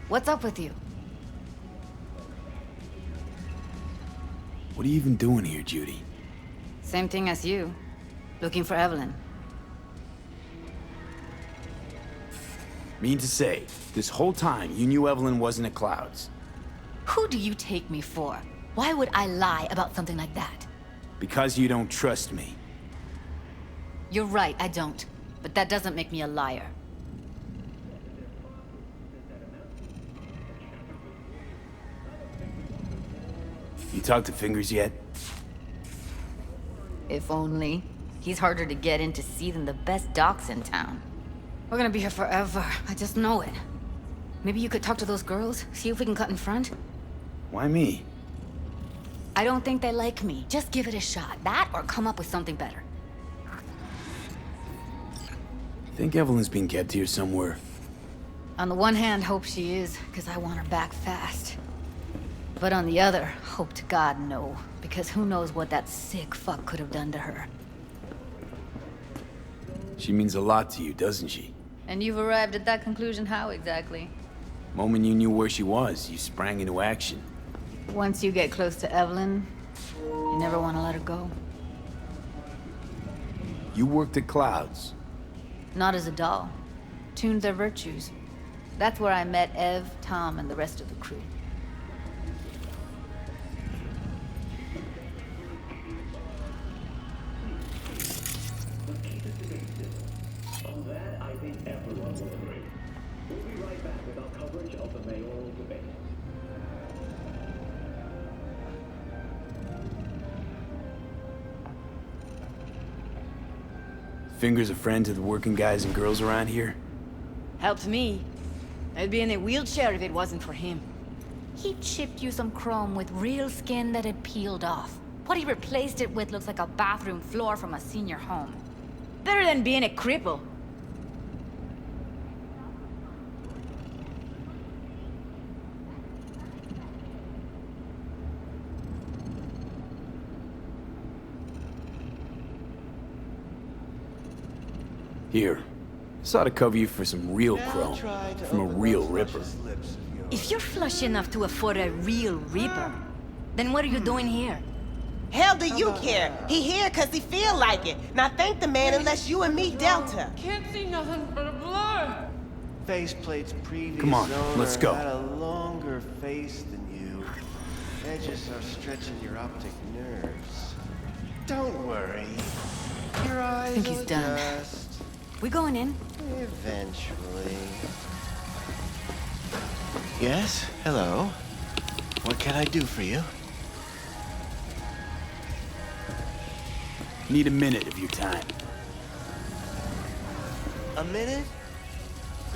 What's up with you? What are you even doing here, Judy? Same thing as you. Looking for Evelyn. Mean to say, this whole time you knew Evelyn wasn't at Clouds. Who do you take me for? Why would I lie about something like that? Because you don't trust me. You're right, I don't. But that doesn't make me a liar. You talked to Fingers yet? If only. He's harder to get in to see than the best docs in town. We're gonna be here forever. I just know it. Maybe you could talk to those girls, see if we can cut in front? Why me? I don't think they like me. Just give it a shot. That or come up with something better. Think Evelyn's being kept here somewhere. On the one hand, hope she is, because I want her back fast. But on the other, hope to God no, because who knows what that sick fuck could have done to her. She means a lot to you, doesn't she? And you've arrived at that conclusion how exactly? Moment you knew where she was, you sprang into action. Once you get close to Evelyn, you never want to let her go. You worked at Clouds. Not as a doll. Tuned their virtues. That's where I met Ev, Tom, and the rest of the crew. On that, I think everyone will agree. We'll be right back with our coverage of the mayoral debate. Fingers a friend to the working guys and girls around here? Helped me. I'd be in a wheelchair if it wasn't for him. He chipped you some chrome with real skin that had peeled off. What he replaced it with looks like a bathroom floor from a senior home. Better than being a cripple. Here. This ought to cover you for some real chrome. From a real ripper. If you're flush enough to afford a real reaper, then what are you doing here? Hell do you care? He here cause he feel like it. Now thank the man unless you and me Delta. Can't see nothing but a blur. Faceplate's previous Come on, owner let's go. had a longer face than you. Edges are stretching your optic nerves. Don't worry. Your eyes think he's will done. adjust. We going in? Eventually. Yes? Hello? What can I do for you? Need a minute of your time. A minute?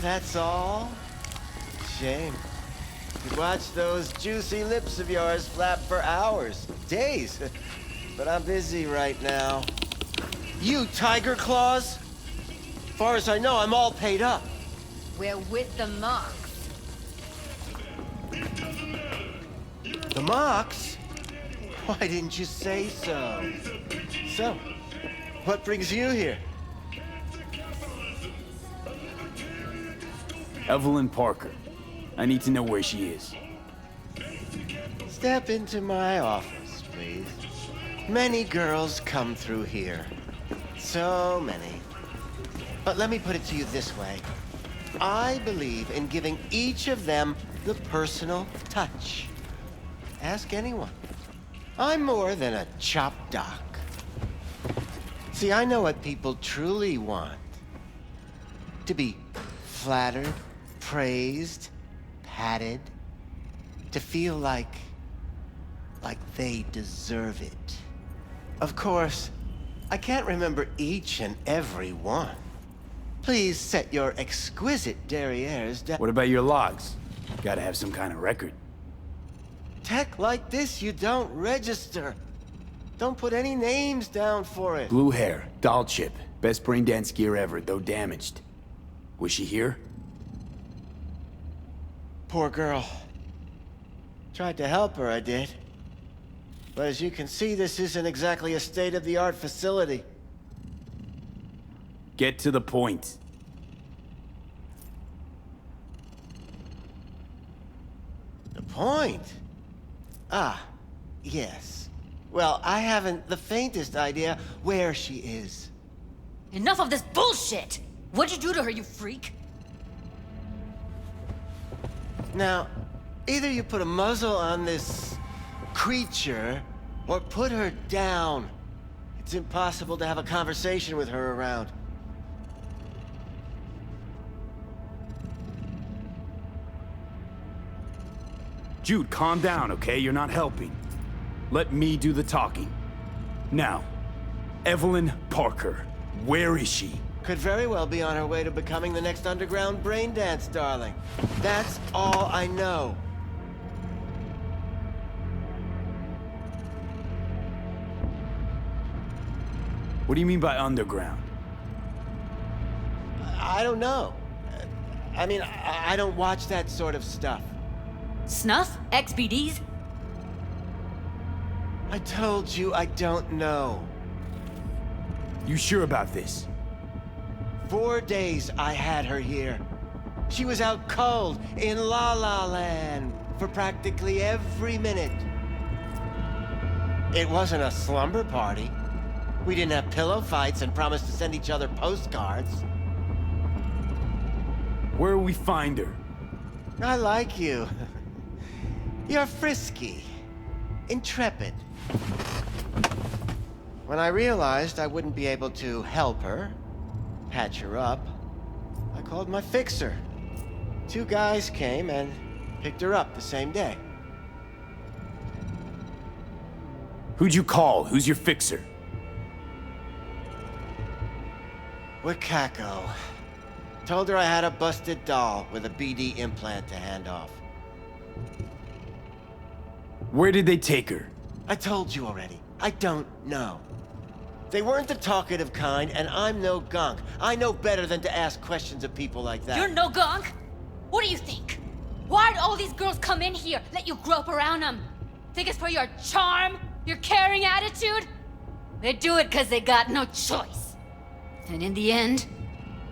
That's all? Shame. Could watch those juicy lips of yours flap for hours, days. But I'm busy right now. You tiger claws? Far as I know, I'm all paid up. We're with the Mox. The Mox? Why didn't you say so? So, what brings you here? Evelyn Parker. I need to know where she is. Step into my office, please. Many girls come through here. So many. But let me put it to you this way. I believe in giving each of them the personal touch. Ask anyone. I'm more than a chop doc. See, I know what people truly want. To be flattered, praised, patted. To feel like they deserve it. Of course, I can't remember each and every one. Please set your exquisite derrieres down. What about your logs? Gotta have some kind of record. Tech like this, you don't register. Don't put any names down for it. Blue hair, doll chip. Best brain dance gear ever, though damaged. Was she here? Poor girl. Tried to help her, I did. But as you can see, this isn't exactly a state-of-the-art facility. Get to the point. The point? Ah, yes. Well, I haven't the faintest idea where she is. Enough of this bullshit! What'd you do to her, you freak? Now, either you put a muzzle on this creature, or put her down. It's impossible to have a conversation with her around. Jude, calm down, okay? You're not helping. Let me do the talking. Now, Evelyn Parker, where is she? Could very well be on her way to becoming the next underground brain dance darling. That's all I know. What do you mean by underground? I don't know. I mean, I don't watch that sort of stuff. Snuff? XBDs? I told you I don't know. You sure about this? 4 days I had her here. She was out cold in La La Land for practically every minute. It wasn't a slumber party. We didn't have pillow fights and promised to send each other postcards. Where will we find her? I like you. You're frisky, intrepid. When I realized I wouldn't be able to help her, patch her up, I called my fixer. 2 guys came and picked her up the same day. Who'd you call? Who's your fixer? Wakako. Told her I had a busted doll with a BD implant to hand off. Where did they take her? I told you already. I don't know. They weren't the talkative kind, and I'm no gunk. I know better than to ask questions of people like that. You're no gunk? What do you think? Why'd all these girls come in here, let you grope around them? Think it's for your charm? Your caring attitude? They do it because they got no choice. And in the end,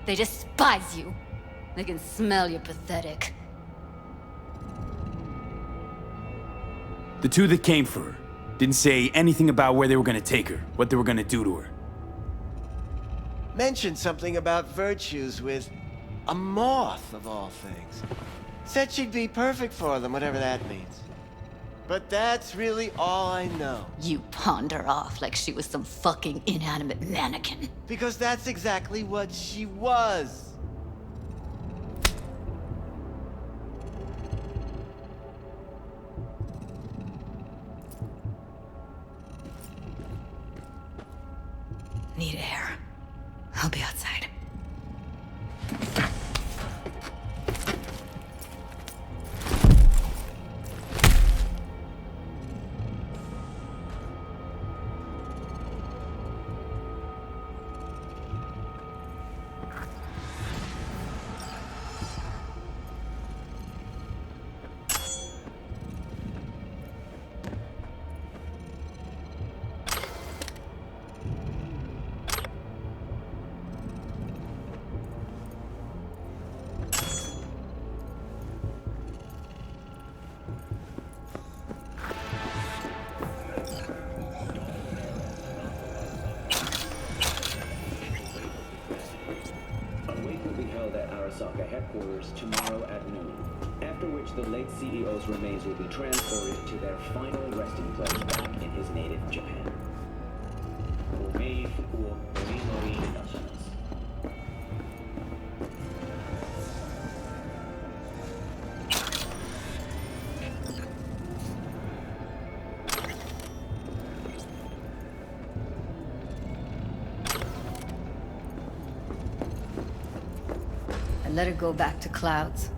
they despise you. They can smell you're pathetic. The 2 that came for her didn't say anything about where they were gonna take her, what they were gonna do to her. Mentioned something about virtues with a moth, of all things. Said she'd be perfect for them, whatever that means. But that's really all I know. You pawned her off like she was some fucking inanimate mannequin. Because that's exactly what she was. Need air. I'll be outside. Headquarters tomorrow at noon, after which the late CEO's remains will be transported to their final resting place back in his native Japan. I let her go back to Clouds.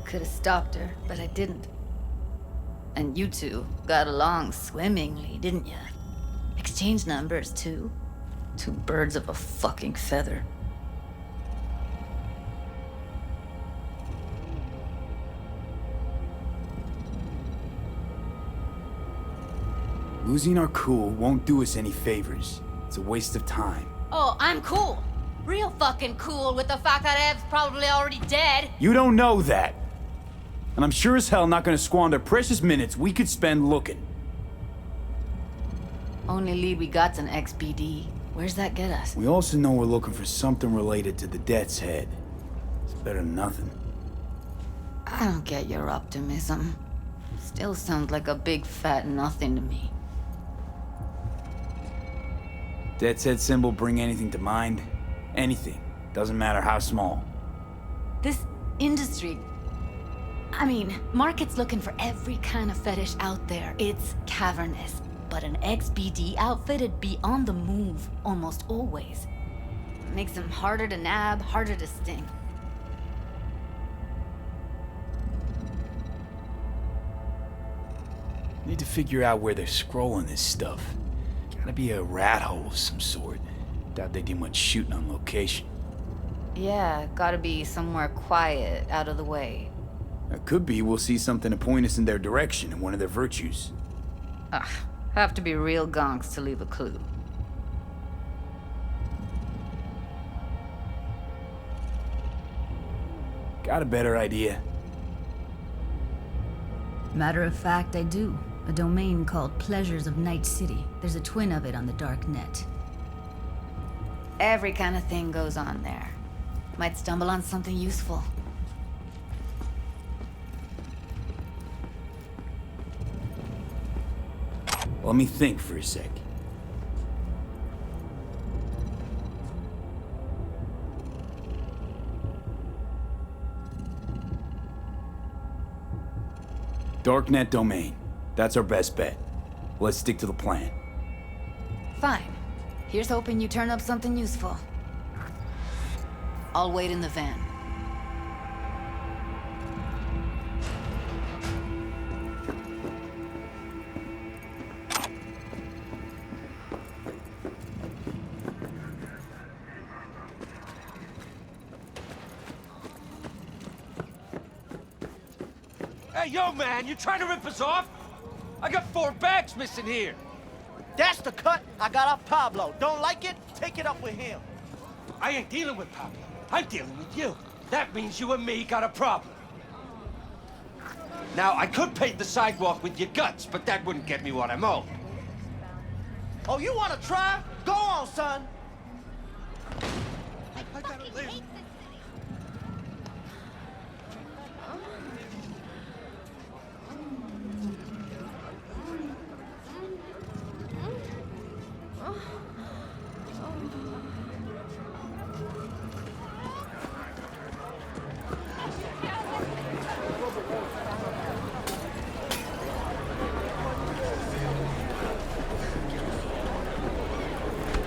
Could have stopped her, but I didn't. And you 2 got along swimmingly, didn't ya? Exchanged numbers, too. 2 birds of a fucking feather. Losing our cool won't do us any favors. It's a waste of time. Oh, I'm cool. Real fucking cool with the fact that Ev's probably already dead. You don't know that. And I'm sure as hell not gonna squander precious minutes we could spend looking. Only lead we got's an XBD. Where's that get us? We also know we're looking for something related to the Death's Head. It's better than nothing. I don't get your optimism. Still sounds like a big fat nothing to me. Death's Head symbol bring anything to mind? Anything. Doesn't matter how small. This industry... I mean, market's looking for every kind of fetish out there. It's cavernous. But an XBD outfit'd be on the move almost always. Makes them harder to nab, harder to sting. Need to figure out where they're scrolling this stuff. Gotta be a rat hole of some sort. Doubt they do much shooting on location. Yeah, gotta be somewhere quiet, out of the way. It could be we'll see something to point us in their direction in one of their virtues. Have to be real gonks to leave a clue. Got a better idea? Matter of fact, I do. A domain called Pleasures of Night City. There's a twin of it on the dark net. Every kind of thing goes on there. Might stumble on something useful. Let me think for a sec. Darknet domain. That's our best bet. Let's stick to the plan. Fine. Here's hoping you turn up something useful. I'll wait in the van. Hey, yo, man, you trying to rip us off? I got 4 bags missing here. That's the cut I got off Pablo. Don't like it? Take it up with him. I ain't dealing with Pablo. I'm dealing with you. That means you and me got a problem. Now, I could pave the sidewalk with your guts, but that wouldn't get me what I'm owed. Oh, you want to try? Go on, son. I gotta live.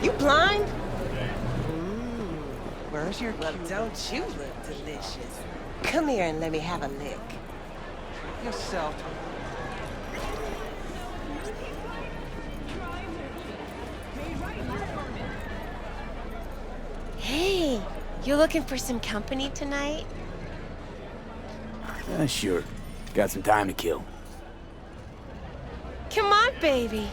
You blind? Where's your Well, don't you look delicious? Come here and let me have a lick. yourself? Hey, you looking for some company tonight? Sure. Got some time to kill. Come on, baby.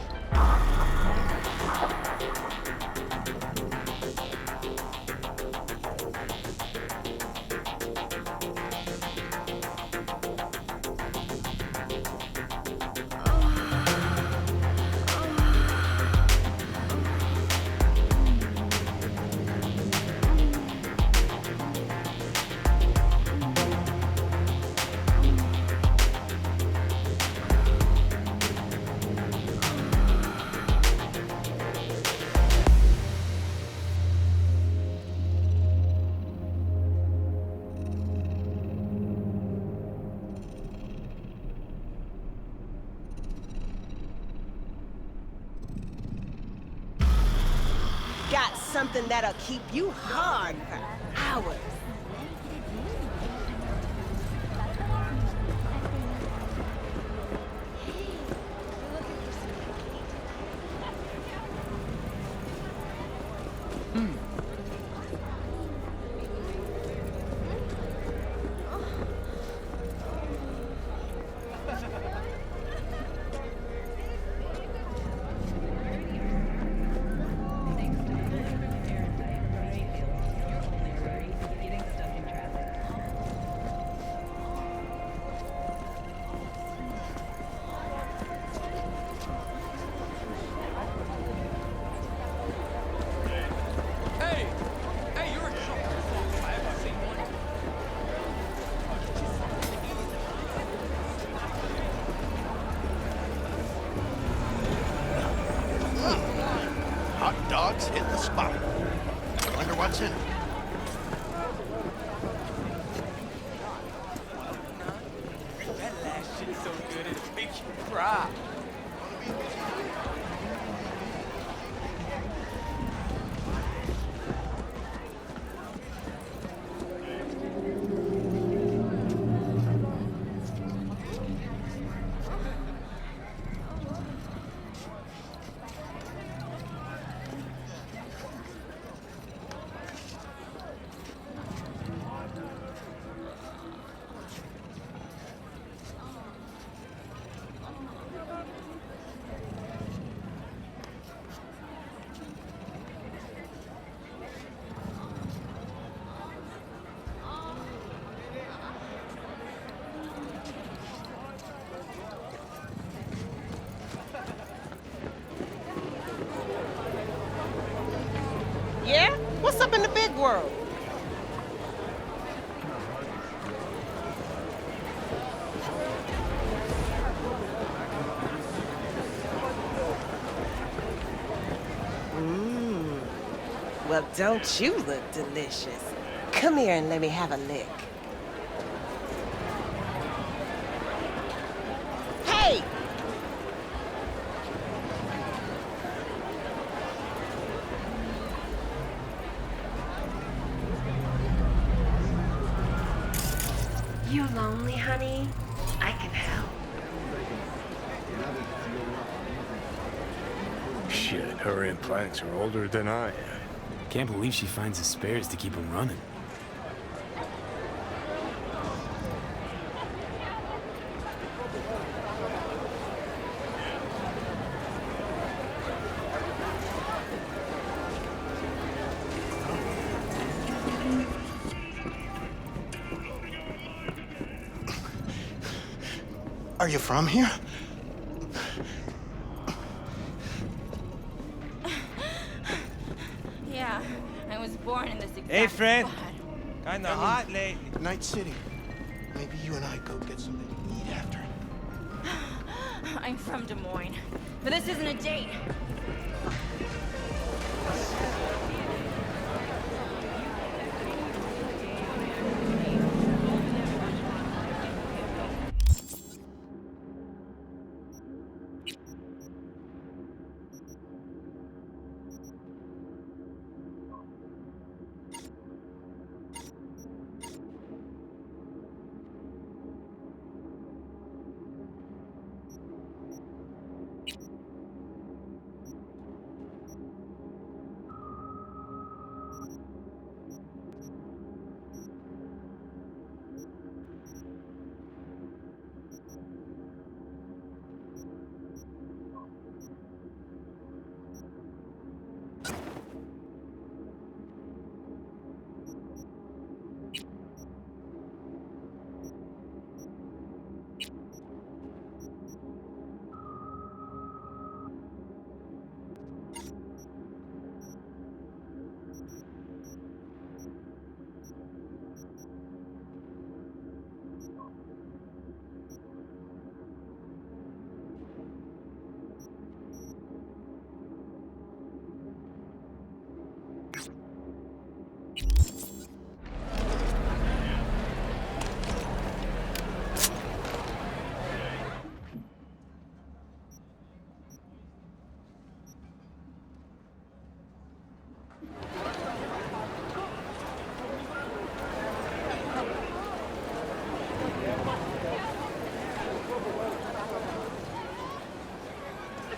Got something that'll keep you hard for hours. trucks hit the spot. Wonder what's in it. That last shit's so good it makes you cry. Yeah? What's up in the big world? Well, don't you look delicious? Come here and let me have a lick. Hey! You lonely, honey? I can help. Shit, her implants are older than I am. Can't believe she finds the spares to keep them running. Are you from here? Yeah, I was born in this exact Hey, friend. spot. Kinda hot lately. Night City. Maybe you and I go get something to eat after. I'm from Des Moines, but this isn't a date.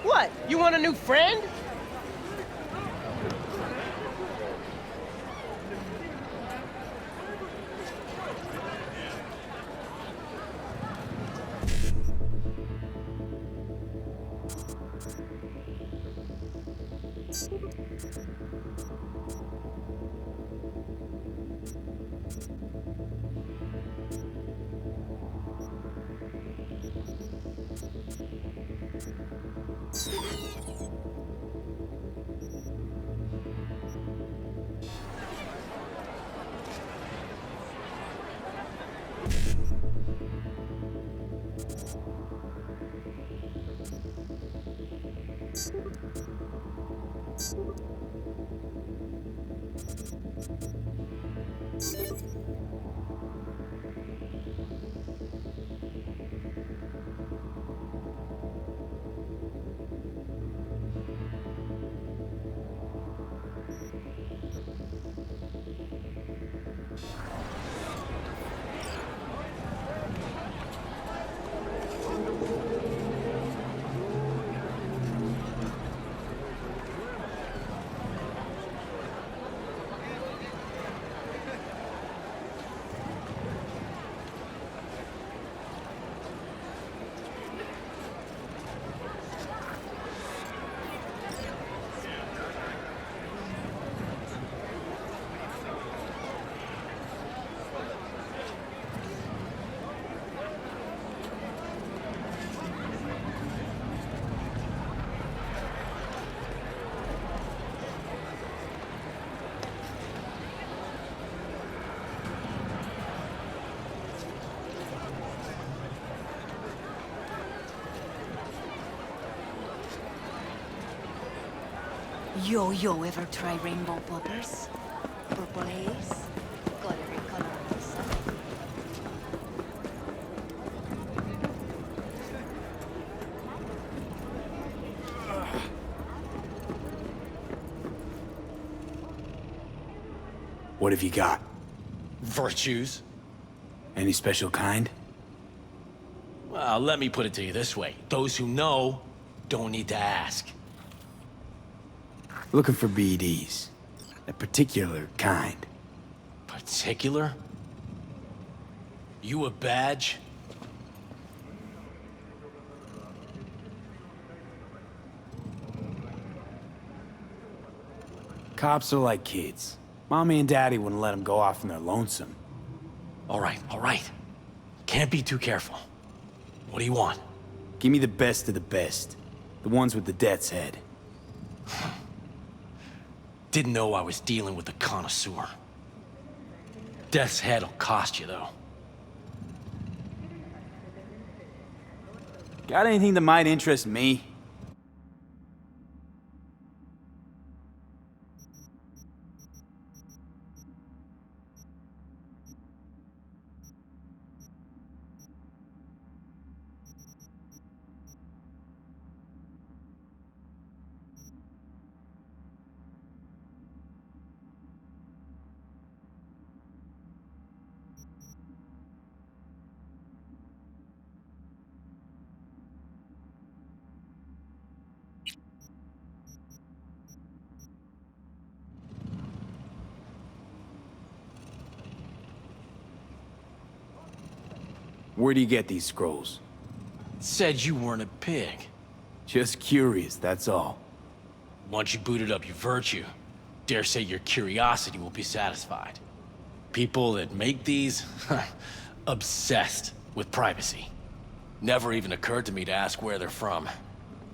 What? You want a new friend? Yo, ever try rainbow poppers? Purple haze? Got every color on the sun. What have you got? Virtues? Any special kind? Well, let me put it to you this way. Those who know don't need to ask. Looking for BDs. A particular kind. Particular? You a badge? Cops are like kids. Mommy and Daddy wouldn't let them go off in their lonesome. All right. Can't be too careful. What do you want? Give me the best of the best. The ones with the death's head. Didn't know I was dealing with a connoisseur. Death's head'll cost you, though. Got anything that might interest me? Where do you get these scrolls? Said you weren't a pig. Just curious, that's all. Once you booted up your virtue, dare say your curiosity will be satisfied. People that make these, obsessed with privacy. Never even occurred to me to ask where they're from.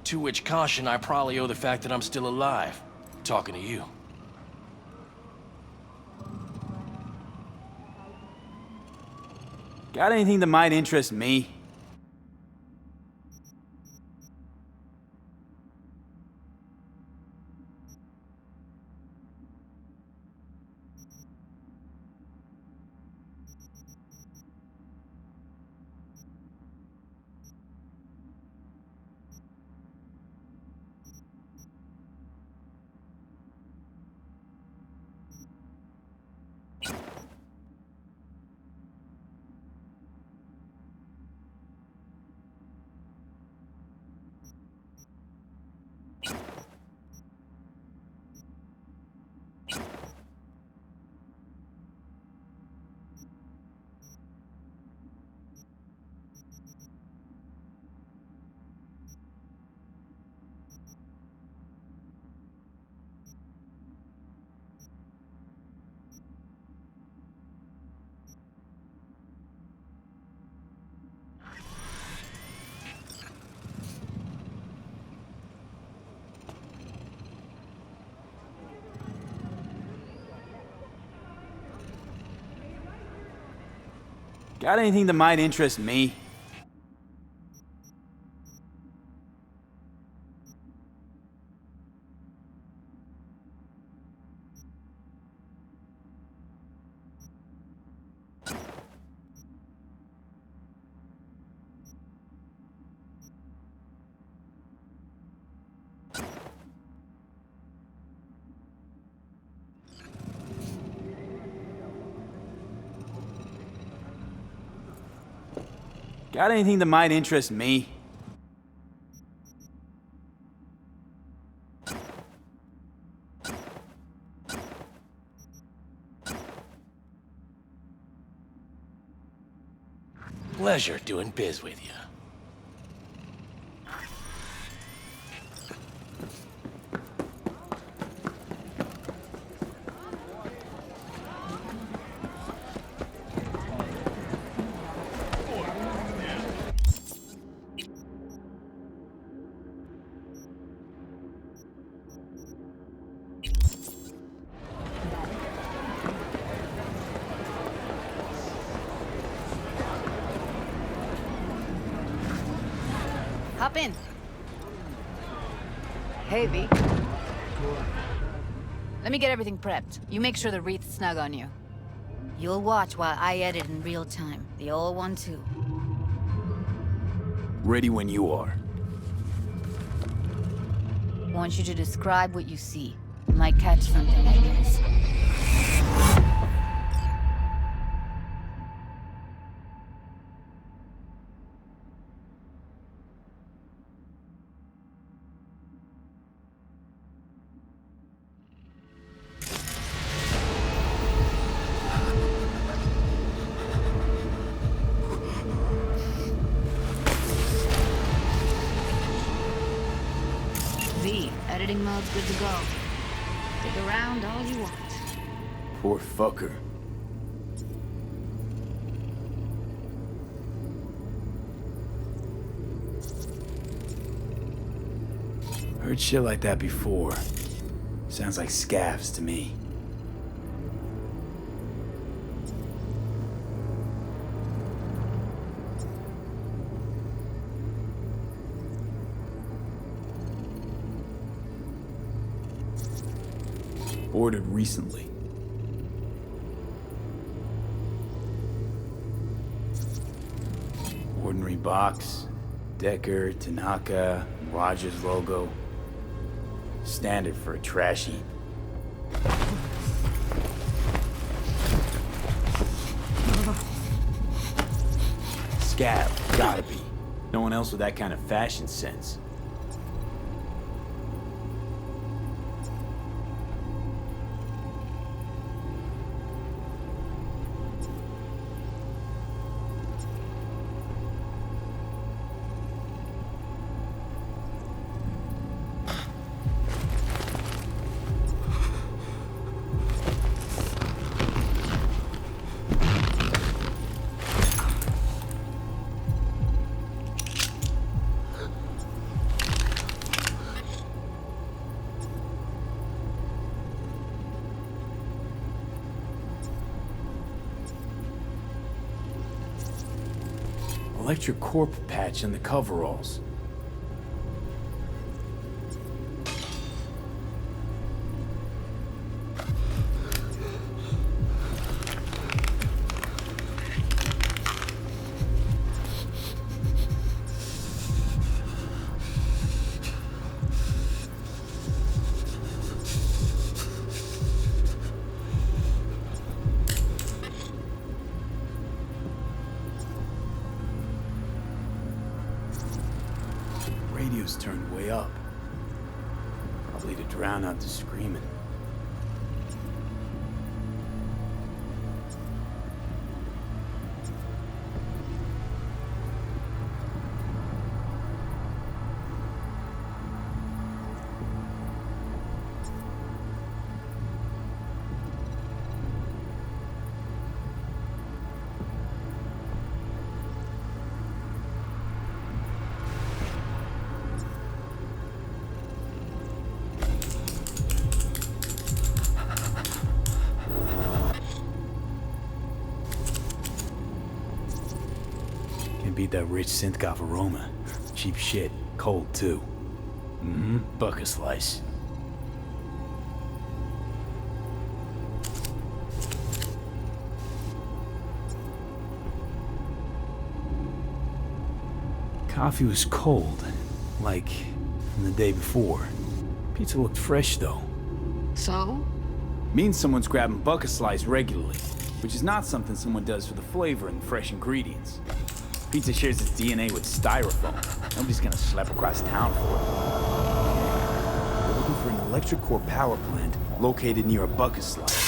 To which caution I probably owe the fact that I'm still alive, talking to you. Got anything that might interest me? Got anything that might interest me? Got anything that might interest me? Pleasure doing biz with you. Hop in. Hey, V. Let me get everything prepped. You make sure the wreath's snug on you. You'll watch while I edit in real time. The old one, too. Ready when you are. Want you to describe what you see. Might catch something I miss. Editing mode's good to go. Dig around all you want. Poor fucker. Heard shit like that before. Sounds like scavs to me. Ordered recently. Ordinary box, Decker, Tanaka, Rogers logo. Standard for a trash heap. Scav, gotta be. No one else with that kind of fashion sense. Electric corp patch on the coveralls. Radio's turned way up. Probably to drown out the screaming. Beat that rich synth-goth aroma. Cheap shit. Cold, too. Mm-hmm. Bucket slice. Coffee was cold. Like from the day before. Pizza looked fresh, though. So? Means someone's grabbing bucket slice regularly. Which is not something someone does for the flavor and fresh ingredients. Pizza shares its DNA with styrofoam. Nobody's gonna schlep across town for it. We're looking for an electric core power plant located near a bucket slice.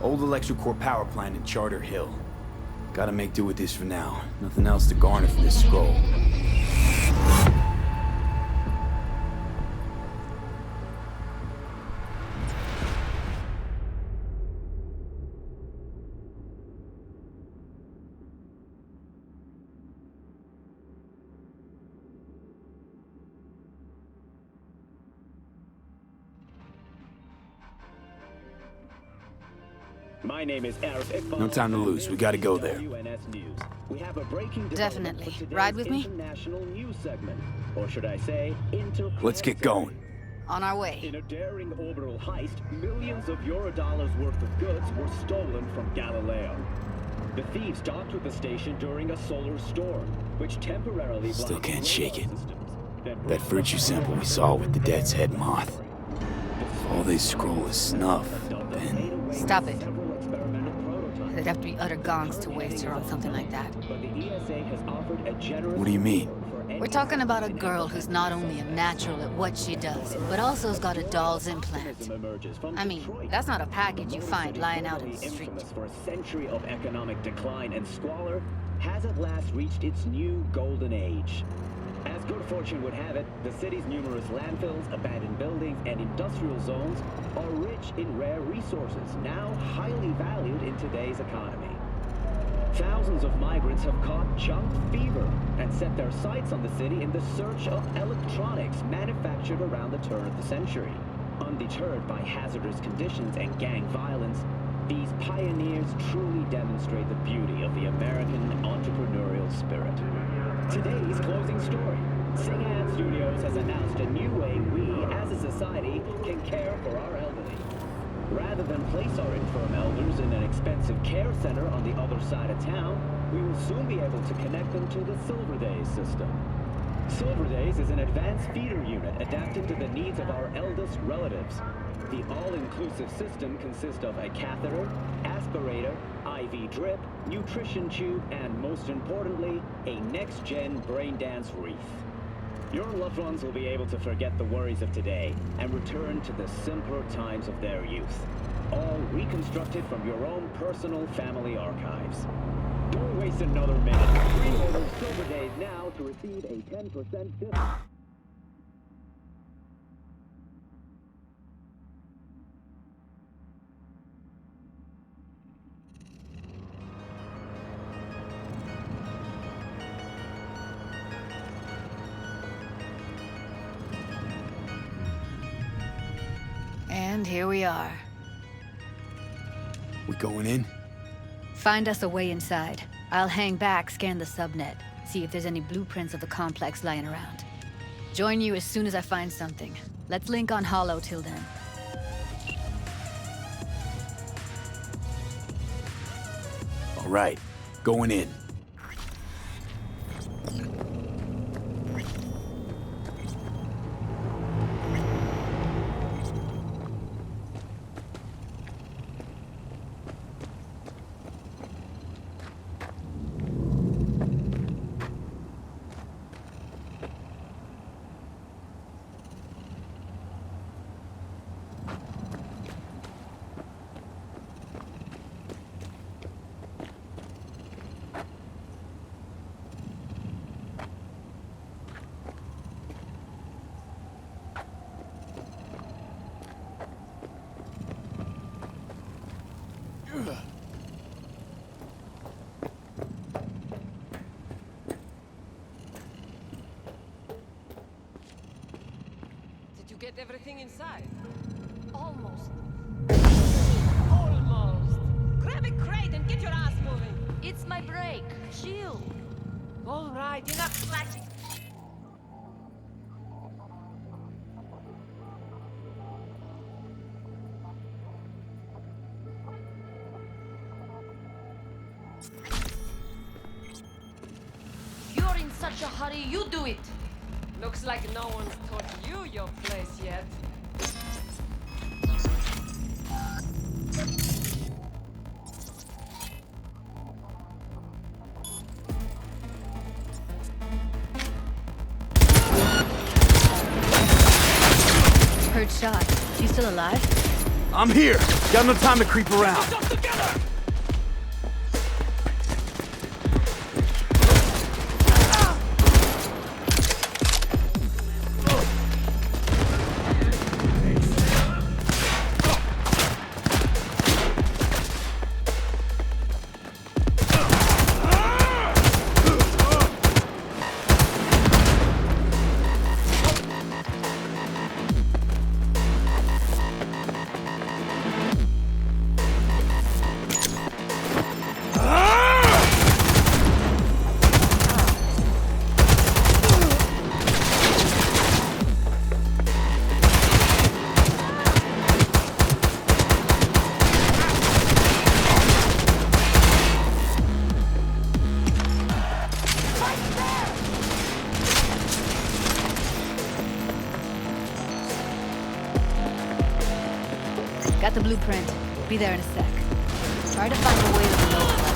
Old electrical power plant in Charter Hill. Gotta make do with this for now. Nothing else to garner from this scroll. My name is Eric. No time to lose. We gotta go there. We have a breaking Definitely. Ride with me? International news segment, or should I say, Let's get going. On our way. In a daring orbital heist, millions of Eurodollars worth of goods were stolen from Galileo. The thieves docked with the station during a solar storm, which temporarily Still can't shake it. Then That virtue sample we saw with the Death's Head moth. If all they scroll is snuff, then... Stop it. There'd have to be utter gongs to waste her on something like that. What do you mean? We're talking about a girl who's not only a natural at what she does, but also has got a doll's implant. I mean, that's not a package you find lying out in the street. For a century of economic decline and squalor has at last reached its new golden age. As good fortune would have it, the city's numerous landfills, abandoned buildings, and industrial zones are rich in rare resources, now highly valued in today's economy. Thousands of migrants have caught junk fever and set their sights on the city in the search of electronics manufactured around the turn of the century. Undeterred by hazardous conditions and gang violence, these pioneers truly demonstrate the beauty of the American entrepreneurial spirit. Today's closing story. Sing-Ad Studios has announced a new way we, as a society, can care for our elderly. Rather than place our infirm elders in an expensive care center on the other side of town, we will soon be able to connect them to the Silver Days system. Silver Days is an advanced feeder unit adapted to the needs of our eldest relatives. The all-inclusive system consists of a catheter, aspirator, IV drip, nutrition tube, and most importantly, a next-gen brain dance wreath. Your loved ones will be able to forget the worries of today and return to the simpler times of their youth. All reconstructed from your own personal family archives. Don't waste another minute. Pre-order Silver Days now to receive a 10% discount. And here we are. We going in? Find us a way inside. I'll hang back, scan the subnet, see if there's any blueprints of the complex lying around. Join you as soon as I find something. Let's link on Hollow till then. All right, going in. Get everything inside? Almost. Almost. Grab a crate and get your ass moving. It's my break. Chill. All right, enough slacking. You're in such a hurry, you do it. Looks like no one's taught you your place yet. Heard shot. You still alive? I'm here. Got no time to creep around. blueprint. Be there in a sec. Try to find a way to the lower level.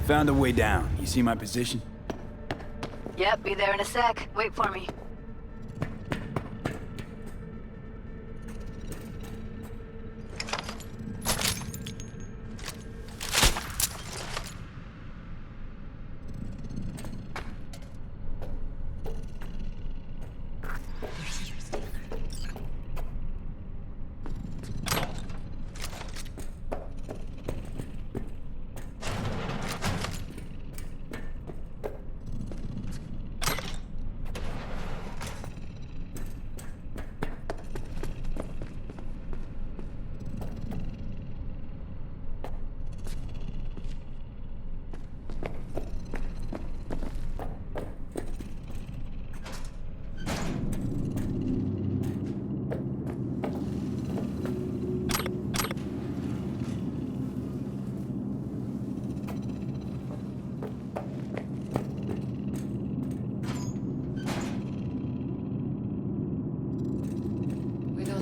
Found a way down. You see my position? Yep, be there in a sec. Wait for me.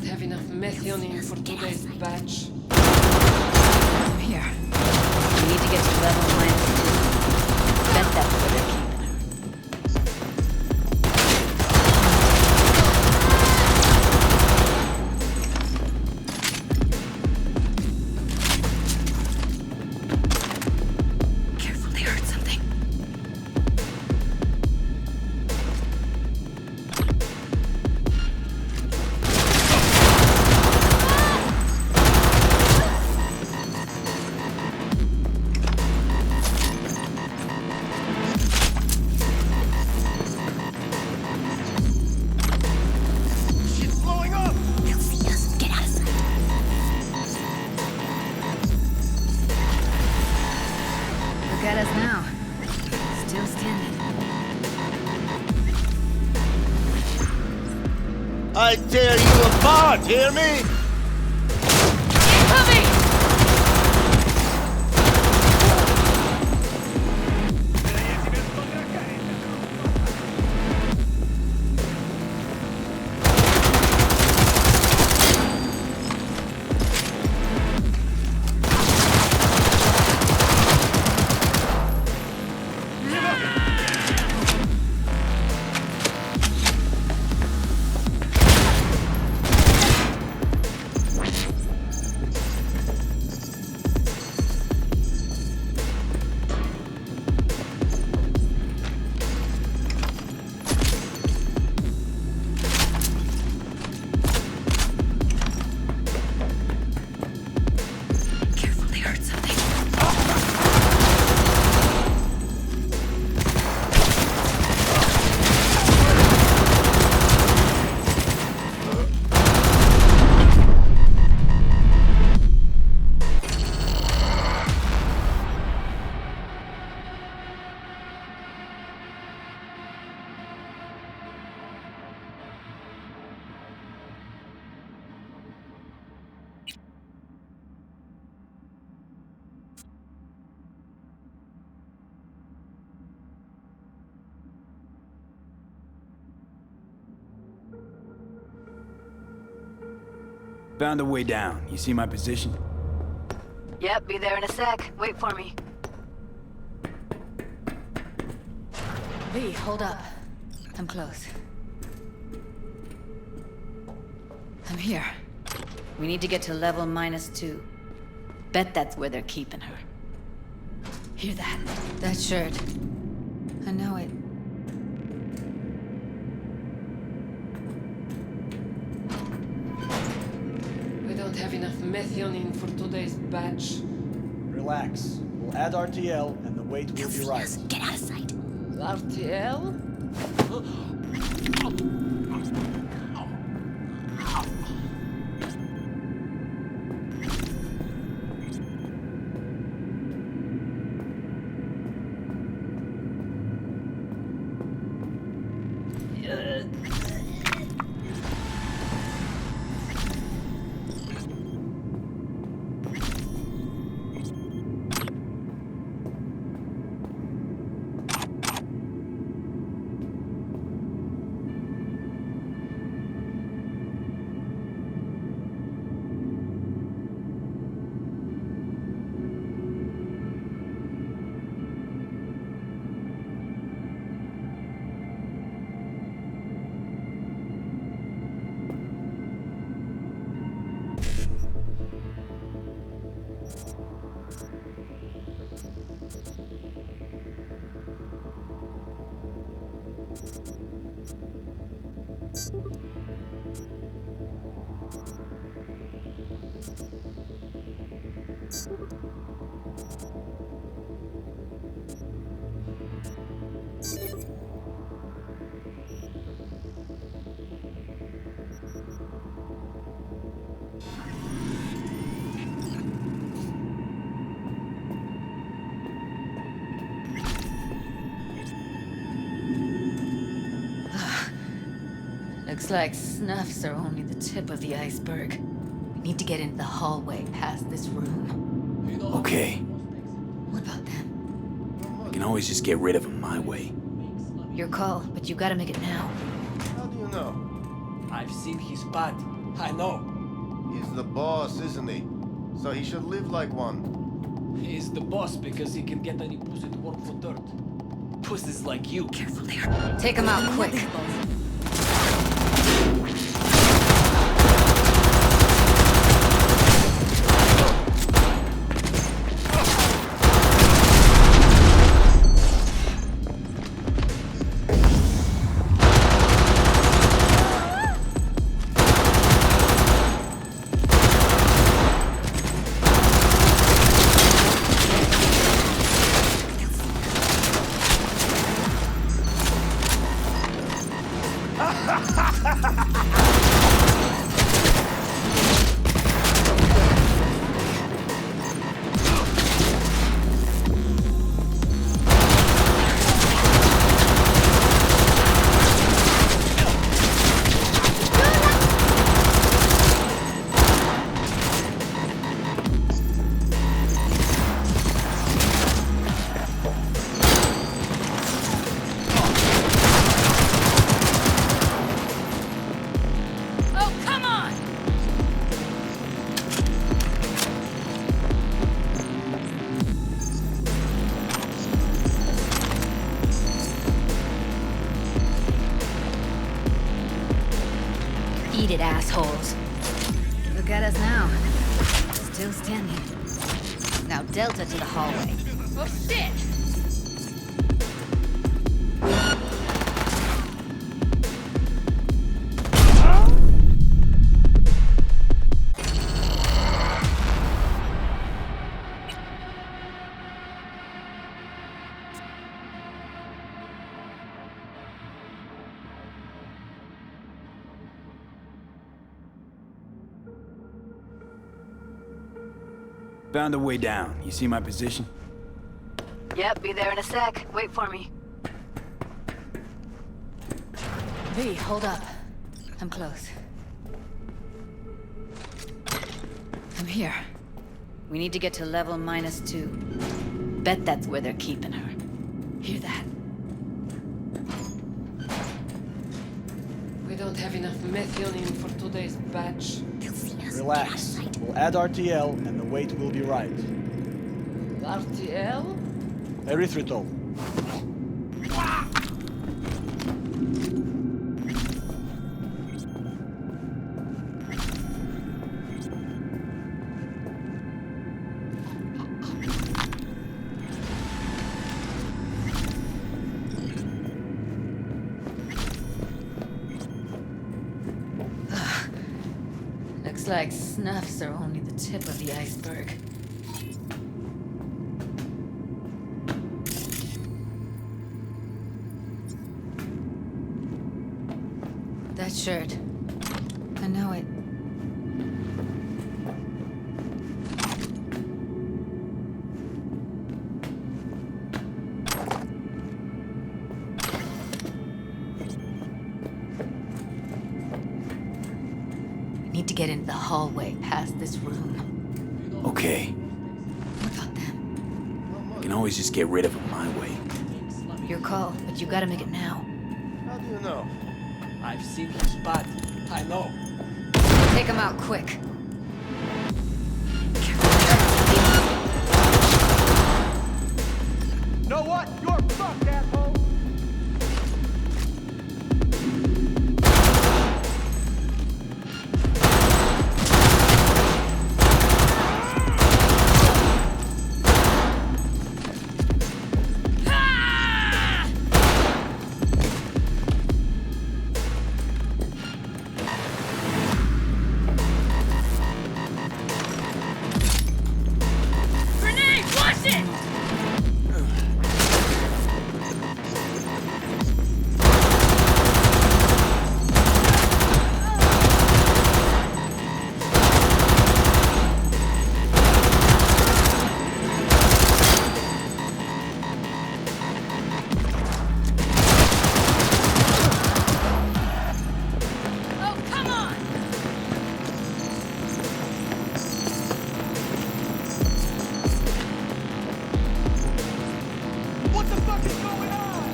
Have enough methionine for today's batch. Here. We need to get to level -2. Bet that's where they're keeping her. Careful, they heard something. I tear you apart, hear me? Incoming! Found a way down. You see my position? Yep, be there in a sec. Wait for me. V, hold up. I'm close. I'm here. We need to get to level -2. Bet that's where they're keeping her. Hear that? That shirt. I know it. We don't have enough methionine for today's batch. Relax. We'll add RTL and the weight will be right. Get out of sight. RTL? Looks like snuffs are only the tip of the iceberg. We need to get into the hallway past this room. Okay. What about them? I can always just get rid of them my way. Your call, but you gotta make it now. How do you know? I've seen his bad. I know. He's the boss, isn't he? So he should live like one. He's the boss because he can get any pussy to work for dirt. Pussies like you. Careful there. Take him out quick. Eat it, assholes. Look at us now. Still standing. Now Delta to the hallway. Oh shit! Found a way down. You see my position? Yep, be there in a sec. Wait for me. V, hold up. I'm close. I'm here. We need to get to level -2. Bet that's where they're keeping her. Hear that? We don't have enough methionine for today's batch. Relax. We'll add RTL and the weight will be right. RTL? Erythritol. Looks like snuffs are only the tip of the iceberg. That shirt. I know it. Need to get into the hallway past this room. Okay. What about them? I can always just get rid of them my way. Your call, but you gotta make it now. How do you know? I've seen his body. I know. Take him out quick. Know what? You're fucked, asshole! Grenade! Watch it! Oh, come on! What the fuck is going on?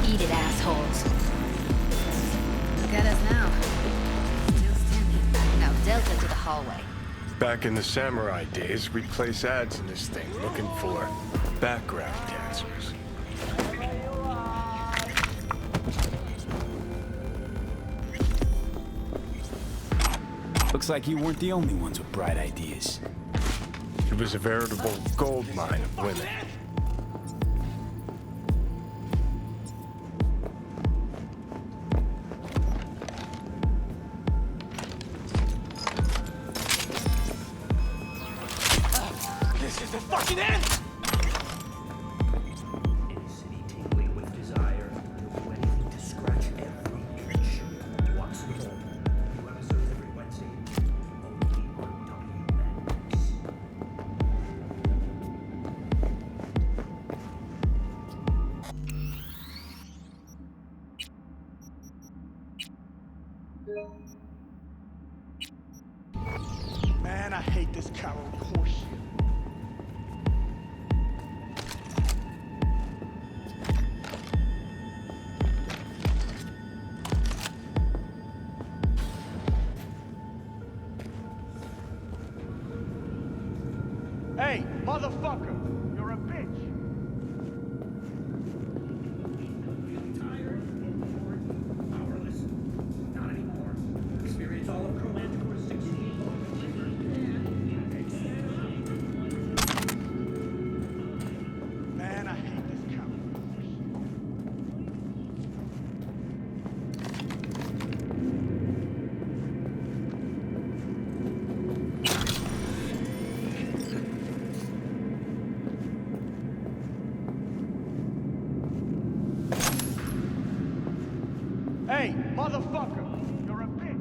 Eat it, assholes. Look at us now. Still standing. Now Delta to the hallway. Back in the samurai days, we'd place ads in this thing looking for background dancers. Looks like you weren't the only ones with bright ideas. It was a veritable gold mine of women. This is the fucking end! City tingling with desire, you'll do anything to scratch every itch. Watch the home. New episodes every Wednesday. Only on WMX. Man, I hate this coward horseshit. Hey, motherfucker! You're a bitch! Feeling tired, bored, powerless? Not anymore. Experience all of Chromanticore's 16 Man, I hate this coward horseshit. Hey, motherfucker! You're a bitch!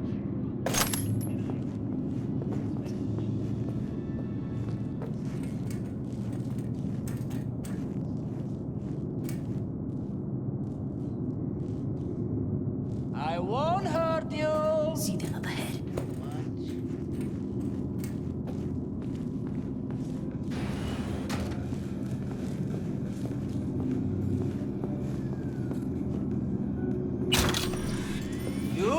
I won't hurt you. See them up ahead. You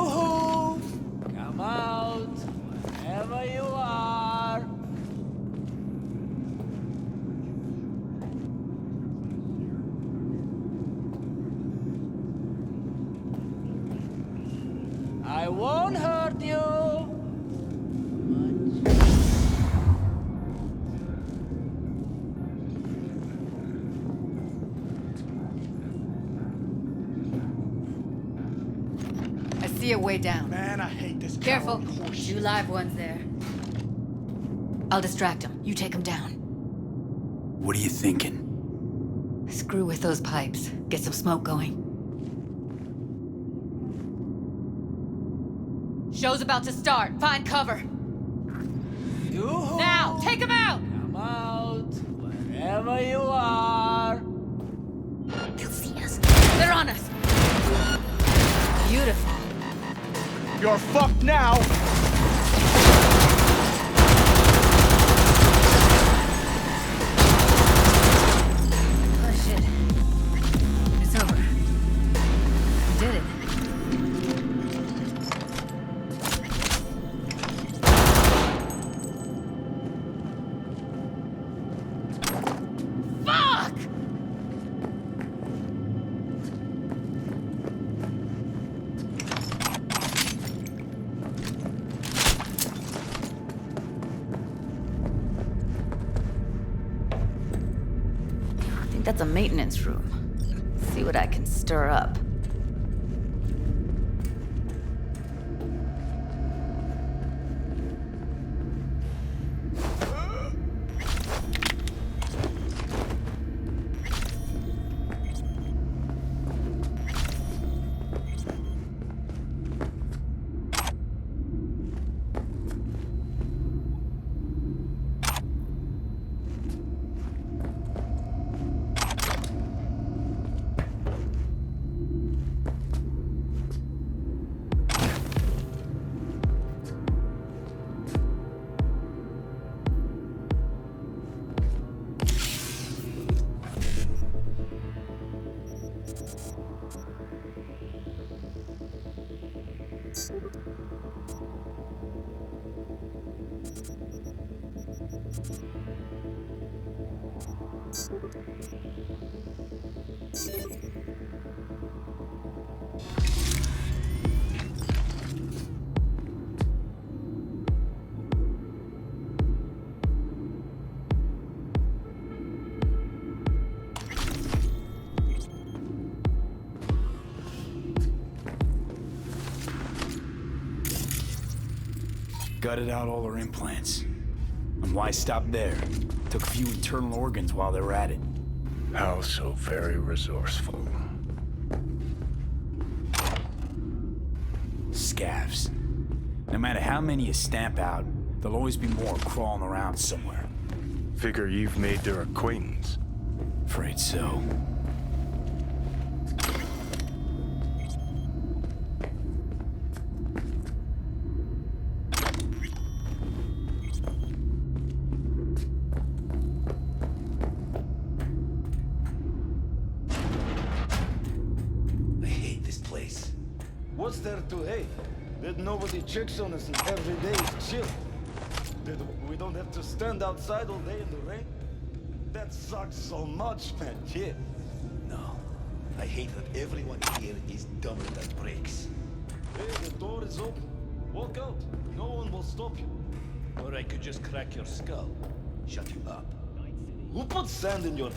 I won't hurt you. I see a way down. Man, I hate this. Careful. Two live ones there. I'll distract him. You take him down. What are you thinking? Screw with those pipes. Get some smoke going. Show's about to start. Find cover. Now, take him out! Come out, wherever you are. They'll see us. They're on us. Beautiful. You're fucked now. Oh shit. It's over. We did it. Fuck! I think that's a maintenance room. See what I can stir up. Gutted out all her implants. And why stop there? Took a few internal organs while they were at it. How so very resourceful. Scavs. No matter how many you stamp out, there'll always be more crawling around somewhere. Figure you've made their acquaintance. Afraid so. What's there to hate? That nobody checks on us and every day is chill. That we don't have to stand outside all day in the rain. That sucks so much, man. Yeah. No. I hate that everyone here is dumber than bricks. Hey, the door is open. Walk out. No one will stop you. Or I could just crack your skull. Shut you up. Who put sand in your...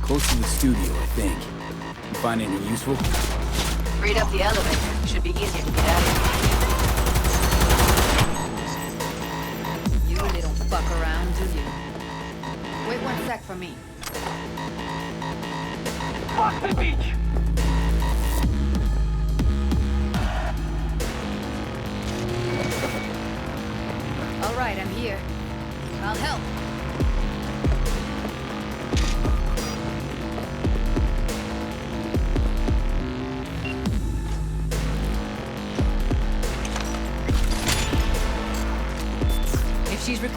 Close to the studio, I think. You find anything useful? Read up the elevator. Should be easier to get out of here. You really don't fuck around, do you? Wait 1 sec for me. Fuck the beach! All right, I'm here. I'll help.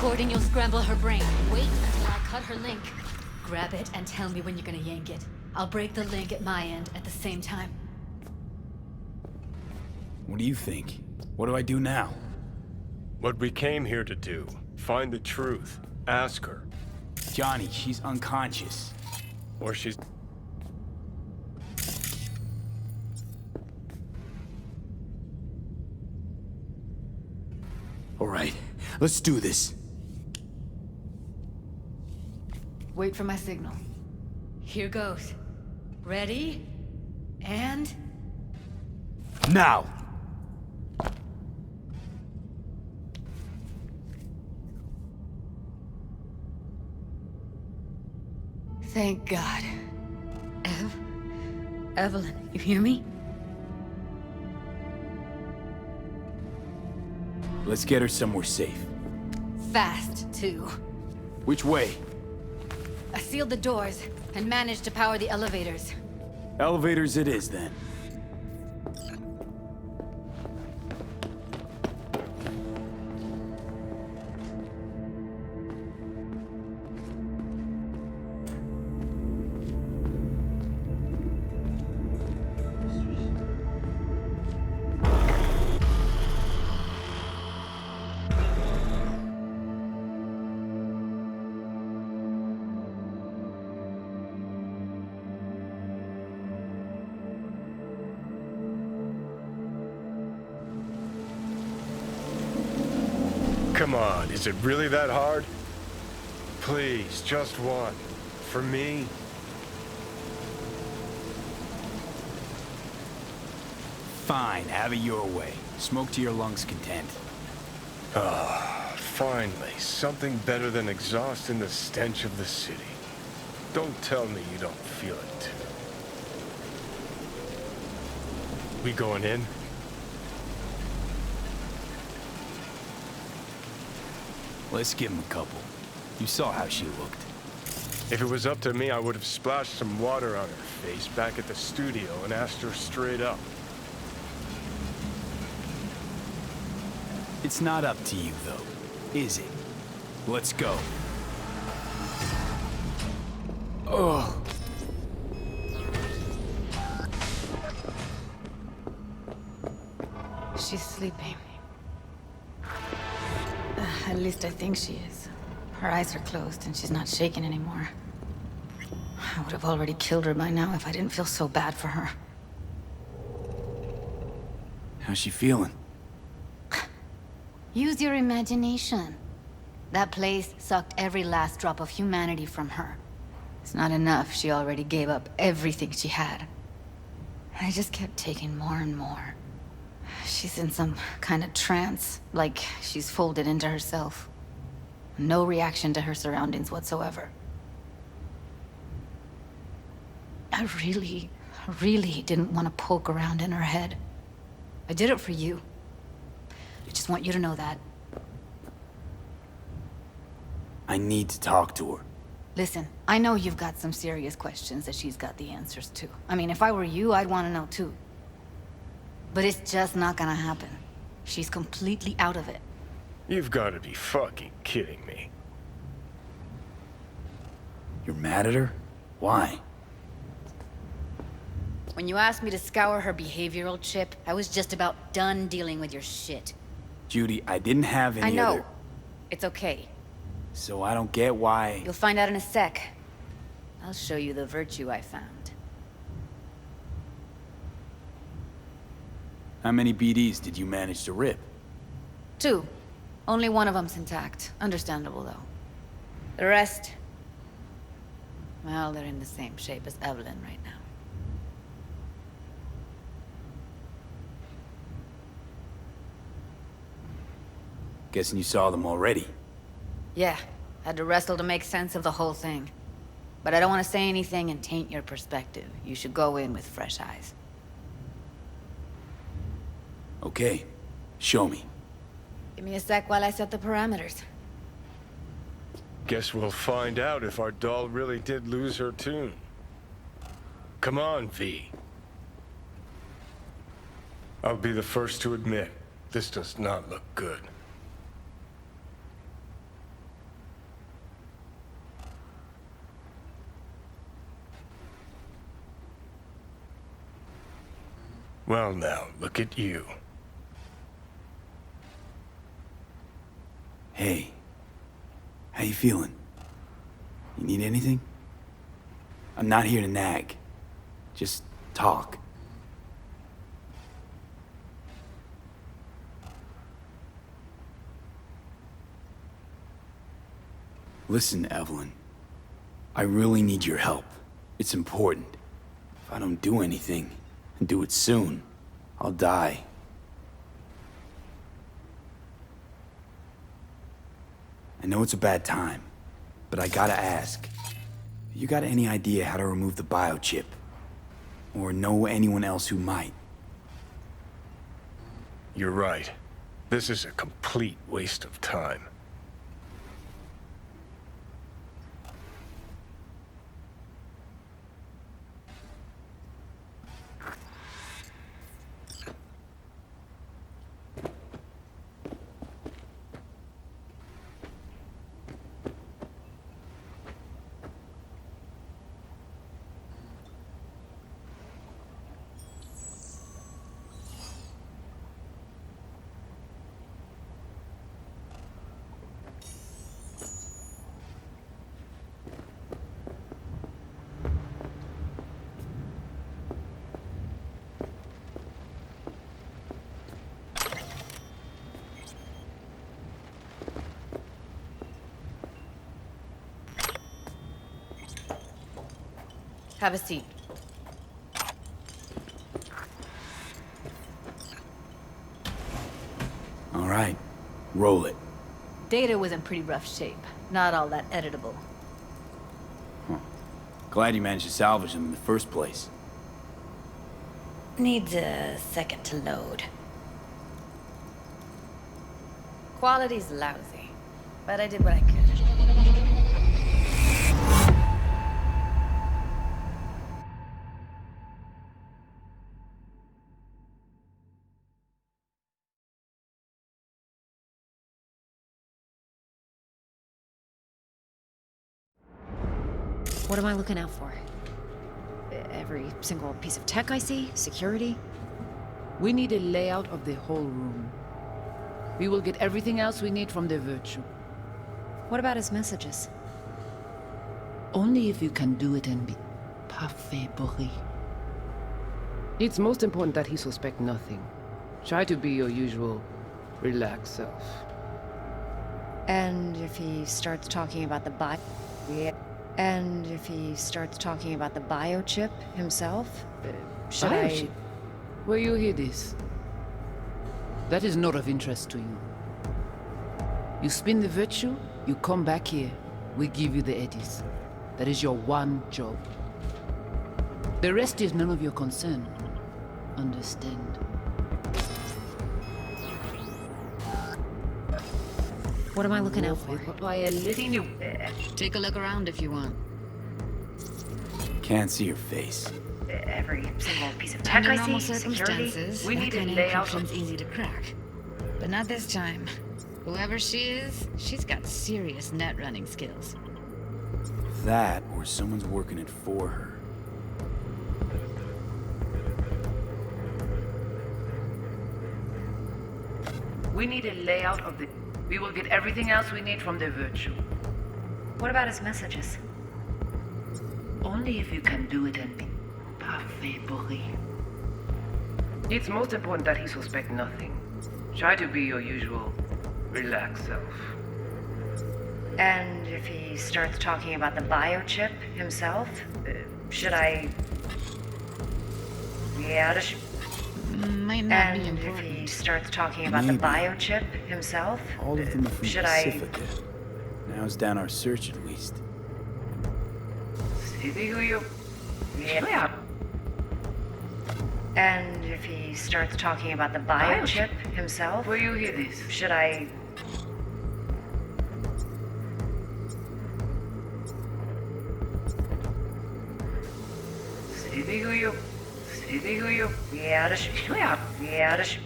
recording, you'll scramble her brain. Wait until I cut her link. Grab it and tell me when you're gonna yank it. I'll break the link at my end at the same time. What do you think? What do I do now? What we came here to do. Find the truth. Ask her. Johnny, she's unconscious. Or she's... All right, let's do this. Wait for my signal. Here goes. Ready? And... Now! Thank God. Evelyn, you hear me? Let's get her somewhere safe. Fast, too. Which way? I sealed the doors and managed to power the elevators. Elevators it is, then. Come on, is it really that hard? Please, just one. For me? Fine, have it your way. Smoke to your lungs' content. Ah, finally, something better than exhaust and the stench of the city. Don't tell me you don't feel it too. We going in? Let's give him a couple. You saw how she looked. If it was up to me, I would have splashed some water on her face back at the studio and asked her straight up. It's not up to you, though, is it? Let's go. Ugh. She's sleeping. At least I think she is. Her eyes are closed and she's not shaking anymore. I would have already killed her by now if I didn't feel so bad for her. How's she feeling? Use your imagination. That place sucked every last drop of humanity from her. It's not enough. She already gave up everything she had. I just kept taking more and more. She's in some kind of trance, like she's folded into herself. No reaction to her surroundings whatsoever. I really didn't want to poke around in her head. I did it for you. I just want you to know that. I need to talk to her. Listen, I know you've got some serious questions that she's got the answers to. I mean, if I were you, I'd want to know too. But it's just not gonna happen. She's completely out of it. You've got to be fucking kidding me. You're mad at her? Why? When you asked me to scour her behavioral chip, I was just about done dealing with your shit. Judy, I didn't have any I know. other... It's okay. So I don't get why... You'll find out in a sec. I'll show you the virtue I found. How many BDs did you manage to rip? 2. Only one of them's intact. Understandable, though. The rest... well, they're in the same shape as Evelyn right now. Guessing you saw them already. Yeah. Had to wrestle to make sense of the whole thing. But I don't want to say anything and taint your perspective. You should go in with fresh eyes. Okay. Show me. Give me a sec while I set the parameters. Guess we'll find out if our doll really did lose her tune. Come on, V. I'll be the first to admit, this does not look good. Well now, look at you. Hey. How you feeling? You need anything? I'm not here to nag. Just talk. Listen, Evelyn. I really need your help. It's important. If I don't do anything, and do it soon, I'll die. I know it's a bad time, but I gotta ask. You got any idea how to remove the biochip? Or know anyone else who might? You're right. This is a complete waste of time. Have a seat. All right, roll it. Data was in pretty rough shape. Not all that editable. Glad you managed to salvage them in the first place. Needs a second to load. Quality's lousy, but I did what I could. What am I looking out for? Every single piece of tech I see? Security? We need a layout of the whole room. We will get everything else we need from the virtue. What about his messages? Only if you can do it and be parfait bourré. It's most important that he suspect nothing. Try to be your usual, relaxed self. And if he starts talking about the And if he starts talking about the biochip himself, should Biochip? I... Where you hear this? That is not of interest to you. You spin the virtue, you come back here, we give you the eddies. That is your one job. The rest is none of your concern. Understand? What am I looking out for? Take a look around if you want. Can't see your face. Every single piece of tech Under I normal see, circumstances, we that need kind a of layout. encryption's easy to crack. But not this time. Whoever she is, she's got serious net running skills. That, or someone's working it for her. We need a layout of the... We will get everything else we need from the virtue. What about his messages? Only if you can do it and be parfait bourré. It's most important that he suspect nothing. Try to be your usual, relaxed self. And if he starts talking about the biochip himself, should I... Yeah, Might not be And if important. he starts talking about the biochip himself, All of them are from should I... Pacifica. Narrows down our search at least. Yeah. And if he starts talking about the biochip himself, Where you hear this? should I...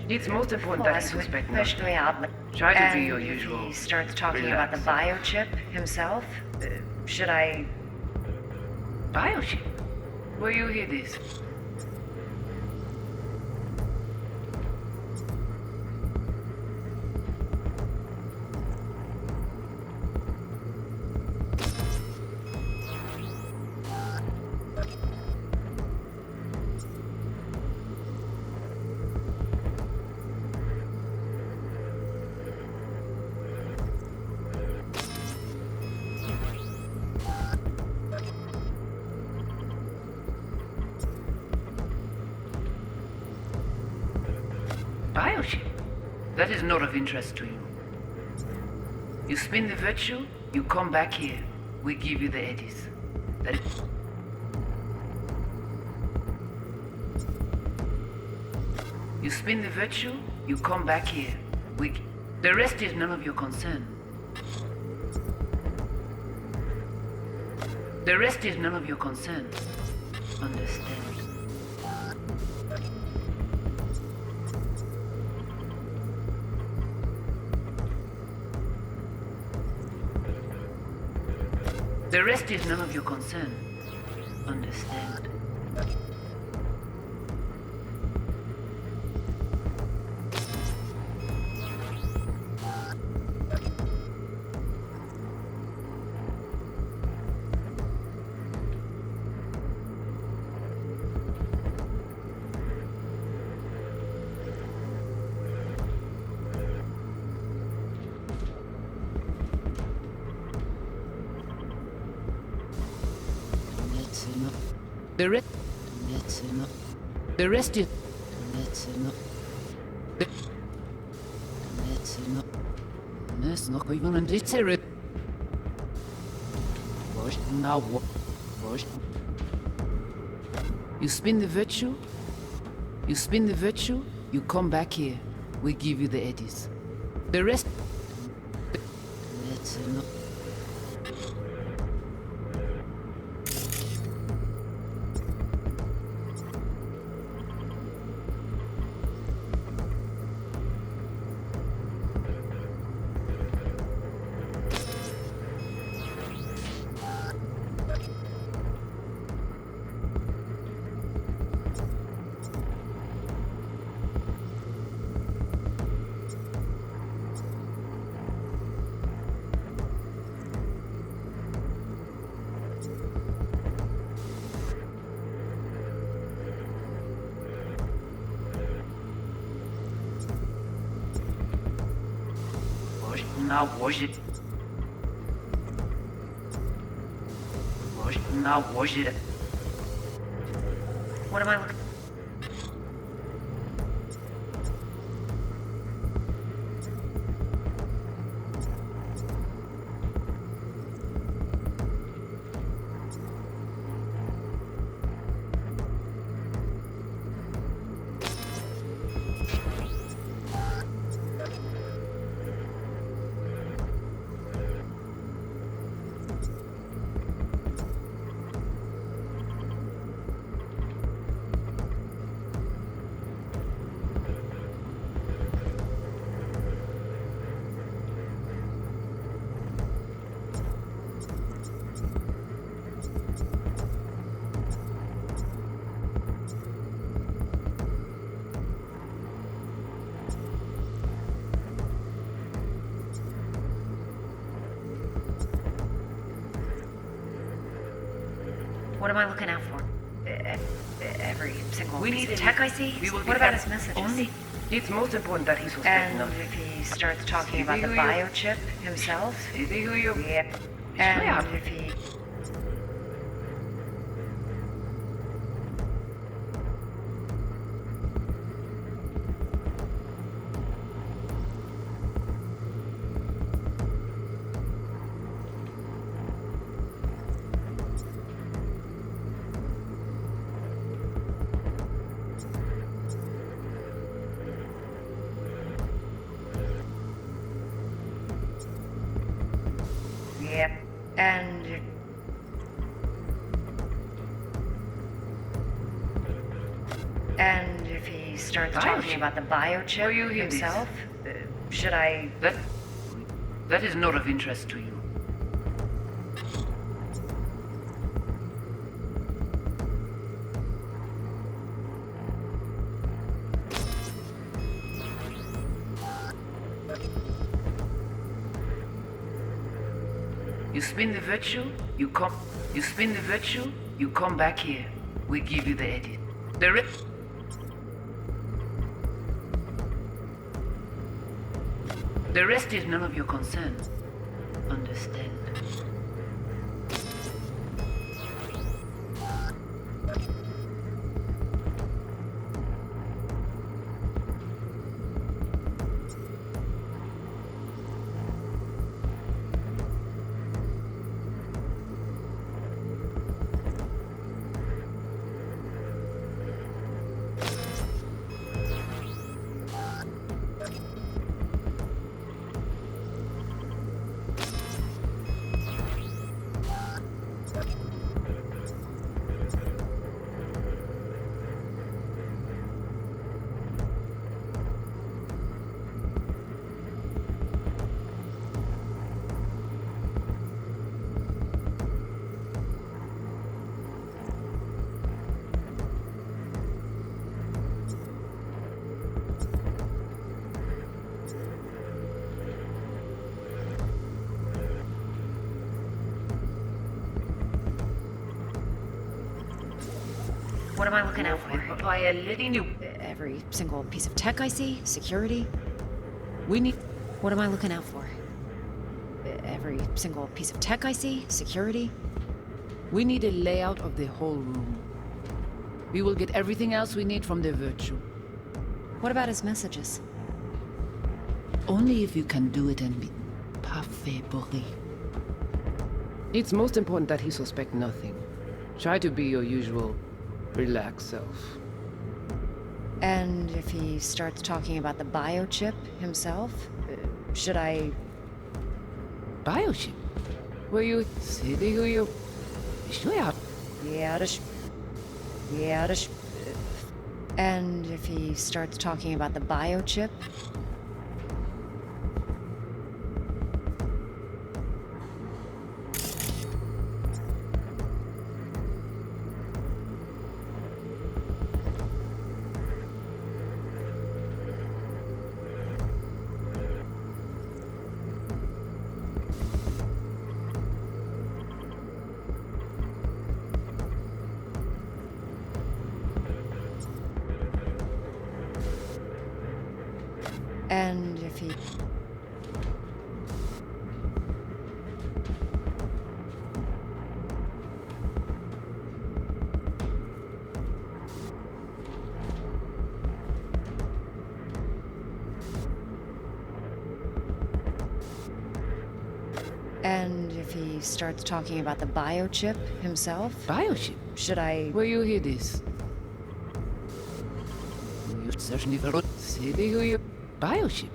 It's most important that he suspect nothing. Try to be your And if usual, he starts talking about the biochip himself, should I... Biochip? Where you hear this? That is not of interest to you. You spin the virtue, you come back here. We give you the eddies. That is... You spin the virtue, you come back here. The rest is none of your concern. The rest is none of your concern. Understand? The rest is none of your concern. Understand? The rest. That's enough. The rest is. That's enough. That's enough. That's not even an it. Wash now. Wash. You spin the virtue. You spin the virtue. You come back here. We give you the eddies. The rest. That's enough. Now wash it. Wash. Now wash it. What am I looking? What am I looking out for? Every single piece of tech I see? What about his messages? Only. It's most important that he's And if he starts talking about the biochip himself? Yep. And if he... Yep. And if he starts talking about the biochip himself, should I... That is not of interest to you. You spin the virtue, you come. You spin the virtue, you come back here. We give you the edit. The rest. The rest is none of your concern. Understand? What am I looking out for? Every single piece of tech I see? Security? We need... What am I looking out for? Every single piece of tech I see? Security? We need a layout of the whole room. We will get everything else we need from the virtue. What about his messages? Only if you can do it and be parfait, Boris. It's most important that he suspect nothing. Try to be your usual, relaxed self. And if he starts talking about the biochip himself, should I... Biochip? Will you say who you... And if he starts talking about the biochip... And if he... And if he starts talking about the biochip himself... Biochip? Should I... Will you hear this? You certainly say who you... Biochip?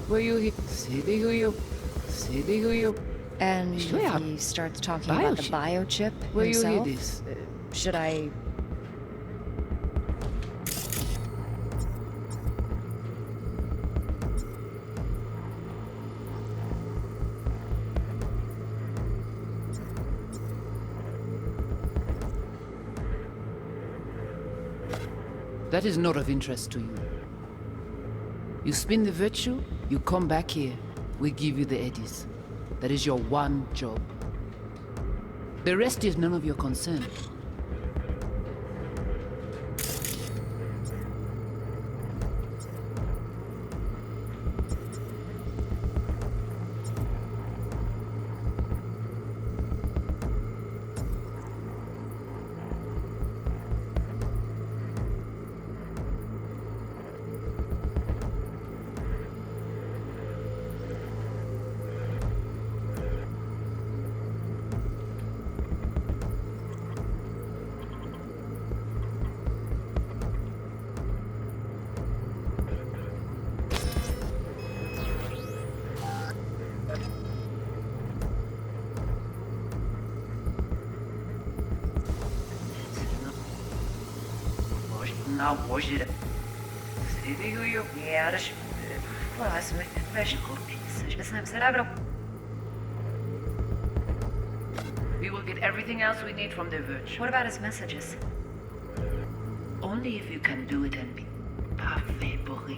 Will you hear... Say who you... And if he starts talking about the biochip Will himself... you hear this? Should I... That is not of interest to you. You spin the virtue, you come back here. We give you the eddies. That is your one job. The rest is none of your concern. We will get everything else we need from the virtue. What about his messages? Only if you can do it and be parfait, Boris.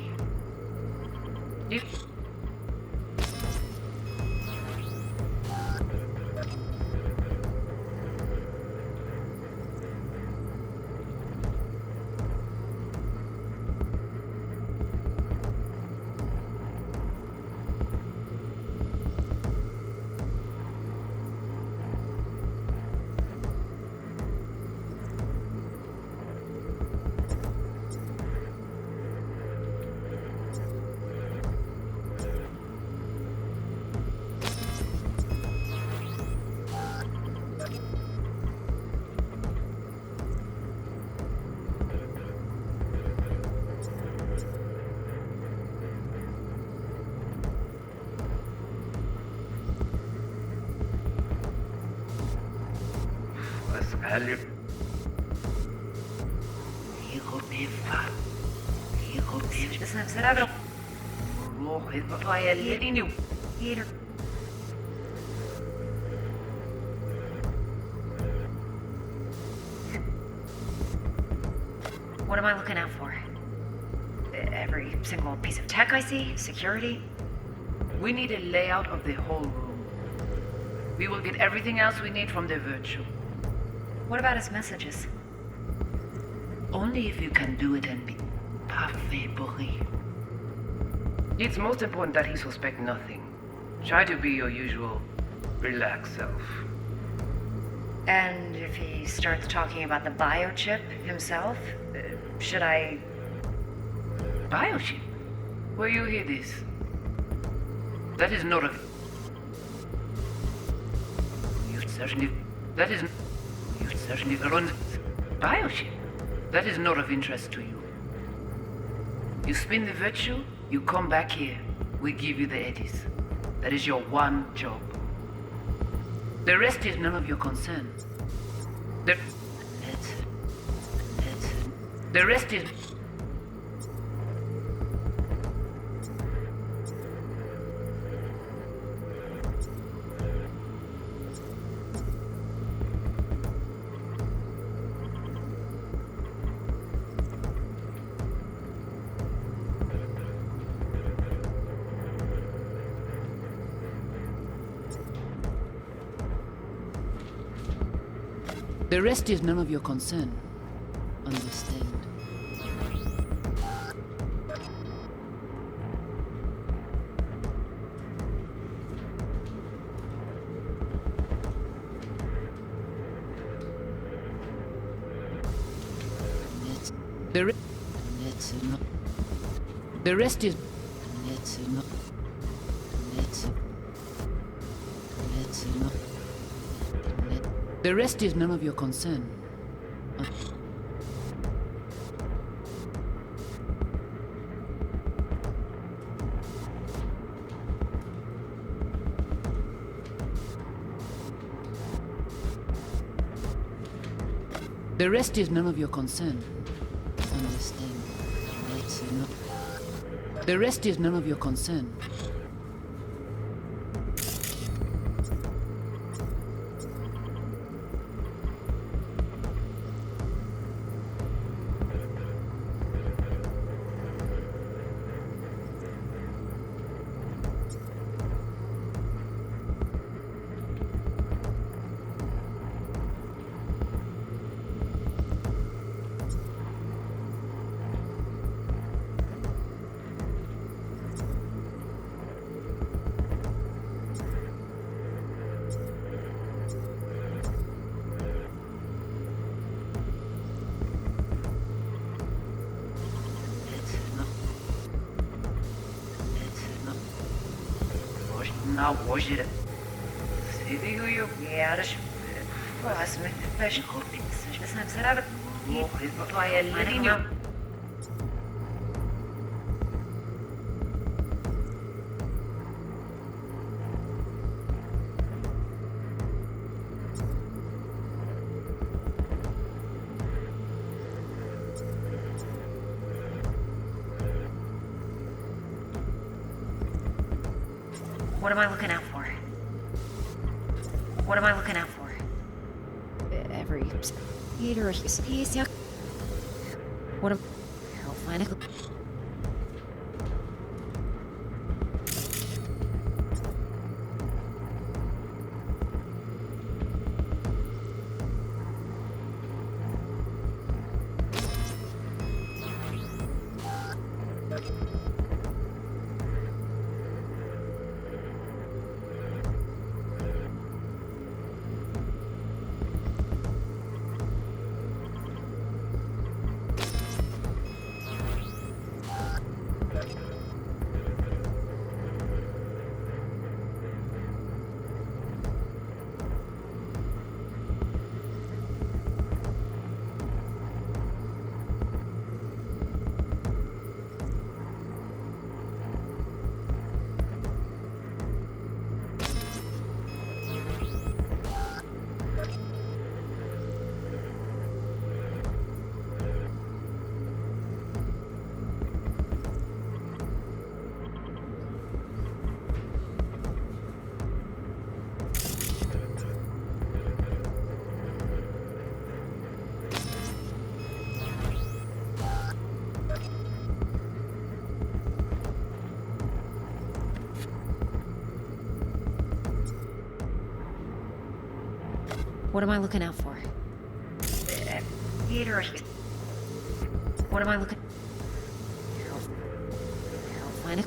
What am I looking out for? Every single piece of tech I see? Security? We need a layout of the whole room. We will get everything else we need from the virtue. What about his messages? Only if you can do it and be parfait bourré. It's most important that he suspect nothing. Try to be your usual relaxed self. And if he starts talking about the biochip himself, should I... Biochip? Where you hear this? That is not a... You certainly... That is... You certainly run... Biochip? That is not of interest to you. You spin the virtue, you come back here. We give you the eddies. That is your one job. The rest is none of your concern. The rest is... The rest is none of your concern. Understand? The rest is... The rest is none of your concern. The rest is none of your concern. Understand? The rest is none of your concern. Now watch it. See who you are. Was mit fashion hobbies. Das haben sie aber nicht bei Linie. What am I looking out for? What am I looking out for? Every eater he's young. What am I'll find it. What am I looking out for? Eater. What am I looking? Find it.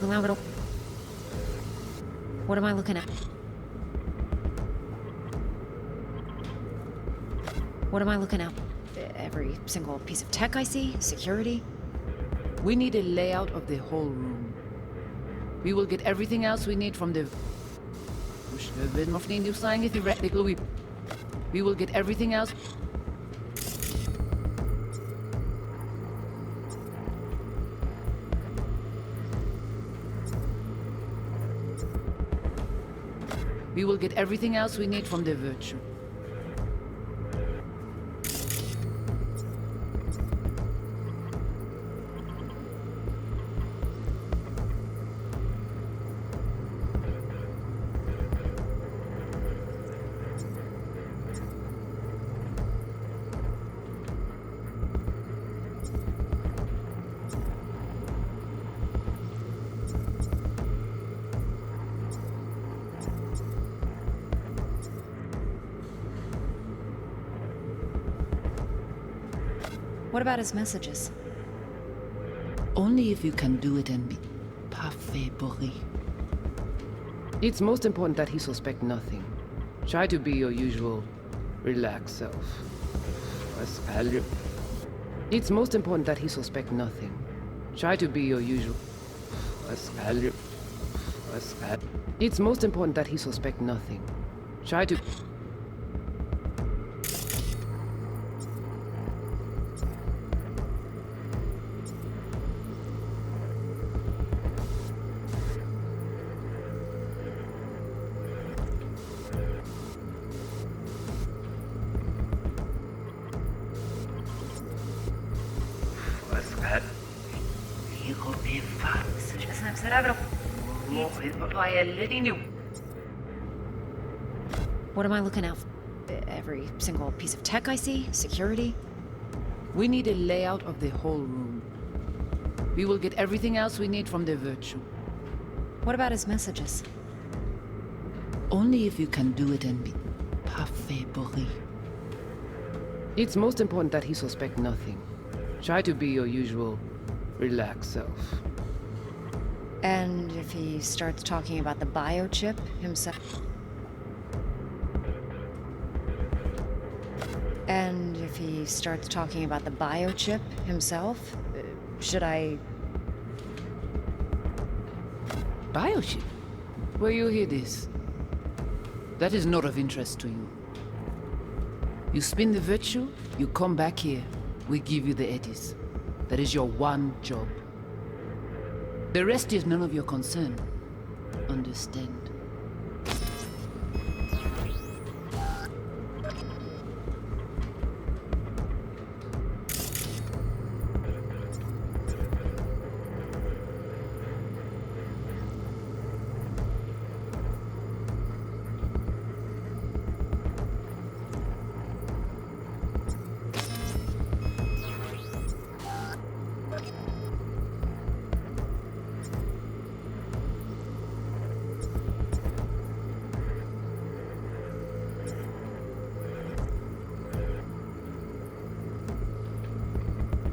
What am I looking at? What am I looking at? Every single piece of tech I see? Security? We need a layout of the whole room. We will get everything else we need from the... We will get everything else... We will get everything else we need from the virtue. What about his messages? Only if you can do it and be parfait bourré. It's most important that he suspect nothing. Try to be your usual, relaxed self. It's most important that he suspect nothing. Try to be your usual. It's most important that he suspect nothing. Try to... What am I looking out for? Every single piece of tech I see? Security? We need a layout of the whole room. We will get everything else we need from the virtue. What about his messages? Only if you can do it and be parfait bourré. It's most important that he suspect nothing. Try to be your usual, relaxed self. And if he starts talking about the biochip himself? And if he starts talking about the biochip himself, should I... Biochip? Where you hear this? That is not of interest to you. You spin the virtue, you come back here, we give you the eddies. That is your one job. The rest is none of your concern. Understand?